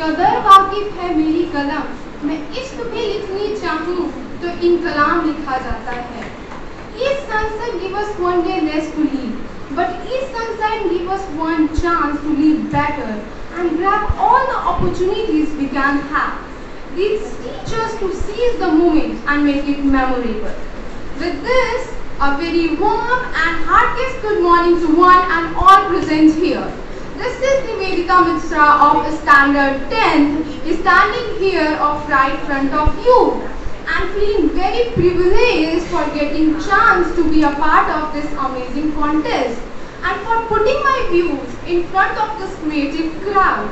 कदर वाकिफ है मेरी कलम, मैं इश्क भी लिखनी चाहूँ तो इनकलाम लिखा जाता है. Each sunset gives us one day less to live, but each sunset gives us one chance to live better and grab all the opportunities we can have. These teach us to seize the moment and make it memorable. With this, a very warm and heartiest good morning to one and all present here. This is Nivedita Mishra of Standard 10th, standing here of right front of you and feeling very privileged for getting chance to be a part of this amazing contest and for putting my views in front of this creative crowd.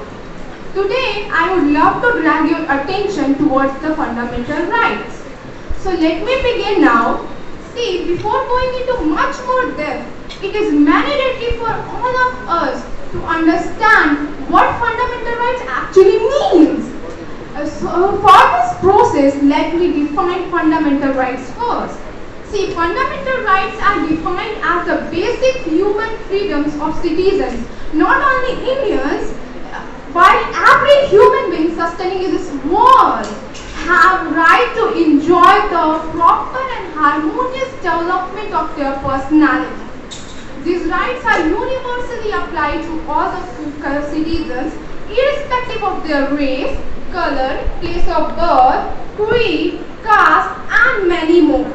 Today, I would love to drag your attention towards the fundamental rights. So let me begin now. See, before going into much more depth, it is mandatory for all of us to understand what fundamental rights actually means. So for this process, let me define fundamental rights first. See, fundamental rights are defined as the basic human freedoms of citizens, not only Indians, but every human being sustaining in this world have right to enjoy the proper and harmonious development of their personality. These rights are universally applied to all the citizens, irrespective of their race, color, place of birth, creed, caste, and many more.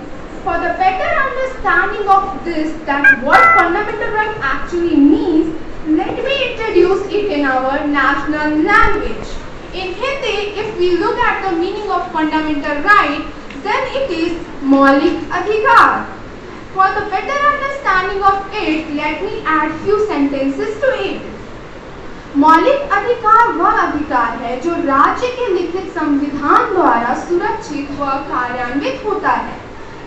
For the better understanding of this, that what fundamental right actually means, let me introduce it in our national language. In Hindi, if we look at the meaning of fundamental right, then it is Maulik Adhikar. For the better understanding of it, let me add few sentences to it. मौलिक अधिकार वह अधिकार है जो राज्य के लिखित संविधान द्वारा सुरक्षित व कार्यान्वित होता है.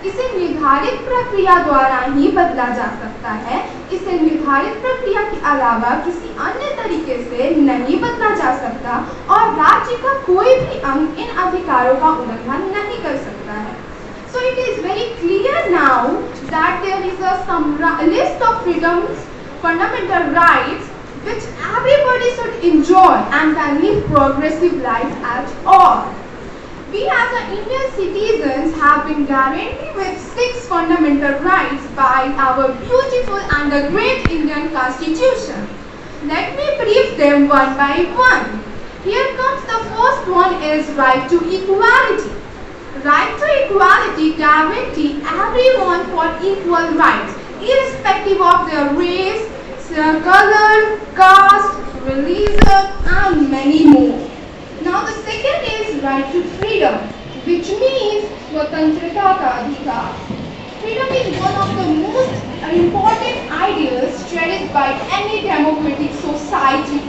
इसे निर्धारित प्रक्रिया द्वारा ही बदला जा सकता है. इसे निर्धारित प्रक्रिया के अलावा किसी अन्य तरीके से नहीं बदला जा सकता और राज्य का कोई भी अंग इन अधिकारों का उल्लंघन नहीं कर सकता है. So it is very clear now that there is some list of freedoms, fundamental rights which everybody should enjoy and can live progressive life at all. We as Indian citizens have been guaranteed with 6 fundamental rights by our beautiful and the great Indian Constitution. Let me brief them one by one. Here comes the first one is right to equality. Right to equality guarantee everyone for equal rights, irrespective of their race, color, caste, religion, and many more. Now the second is right to freedom, which means Swatantrata ka adhikar. Freedom is one of the most important ideals cherished by any democratic society.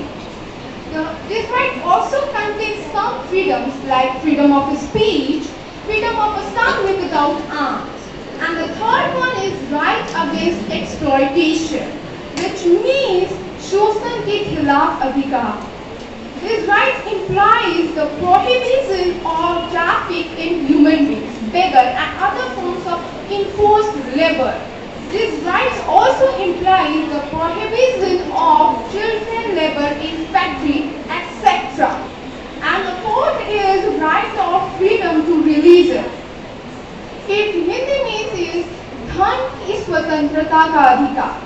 This right also contains some freedoms like freedom of speech, freedom of assembly without arms. And the third one is right against exploitation, which means शोषण के खिलाफ अधिकार. This right implies the prohibition of traffic in human beings, beggar and other forms of enforced labor. This right also implies the prohibition of children labor in factory, etc. And the fourth is right of freedom to religion. It Hindi means is धन की स्वतंत्रता का अधिकार.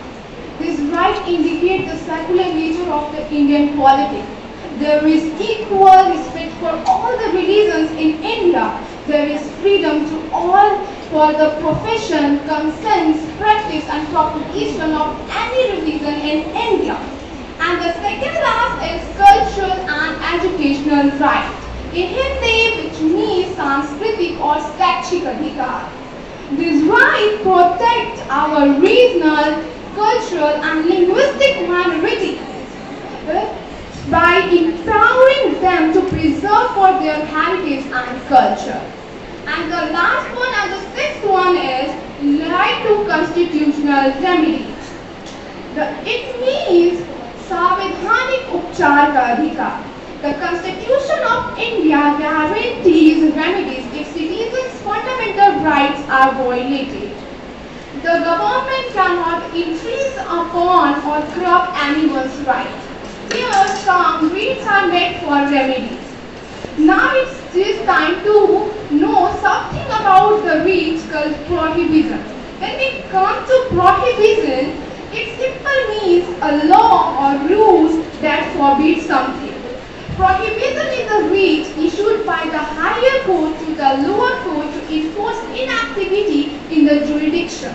This right indicates the secular nature of the Indian polity. There is equal respect for all the religions in India. There is freedom to all for the profession, consent, practice and propagation of any religion in India. And the second last is cultural and educational right. In Hindi, which means Sanskritik or Shaikshic Adhikar. This right protects our regional, cultural and linguistic minorities by empowering them to preserve for their heritage and culture. And the last one and the sixth one is right to constitutional remedies. It means संवैधानिक उपचार का अधिकार. The Constitution of India guarantees remedies if citizens' fundamental rights are violated. The government cannot infringe upon or corrupt anyone's rights. Here some brief needs are met for remedies. Now it's just time to know something about the reach called prohibition. When we come to prohibition, it simply means a law or rules that forbids something. Prohibition is a writ issued by the higher court to the lower court to enforce inactivity in the jurisdiction.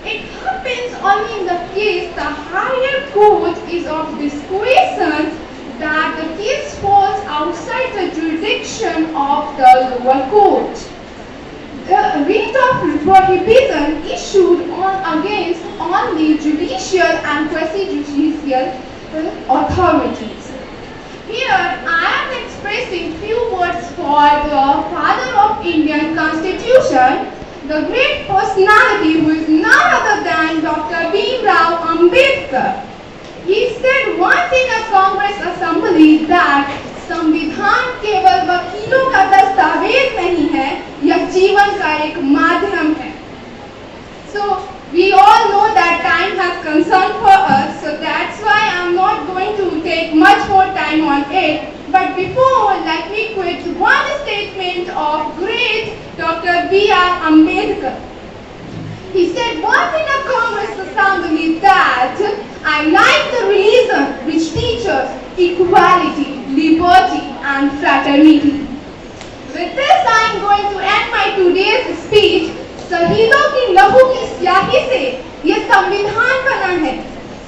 It happens only in the case the higher court is of discretion that the case falls outside the jurisdiction of the lower court. The writ of prohibition issued against only judicial and quasi-judicial authorities. Here I am expressing few words for the father of Indian Constitution, the great personality who is none other than Dr. Ambedkar. He said once in a Congress assembly that संविधान केवल वकीलों का दस्तावेज नहीं है, यह जीवन का एक माध्यम है. So we all know that time has concern for us, so that's why I am not going to take much more time on it. But before, let me quote one statement of great Dr. B.R. Ambedkar. He said once in a Congress assembly that I like the religion which teaches equality, liberty and fraternity. With this I am going to end my today's speech. शहीदों की लहू की स्याही से ये संविधान बना है.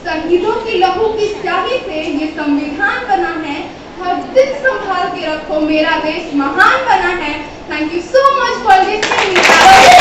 शहीदों की लहू की स्याही से ये संविधान बना है. हर दिन संभाल के रखो, मेरा देश महान बना है. Thank you so much for listening.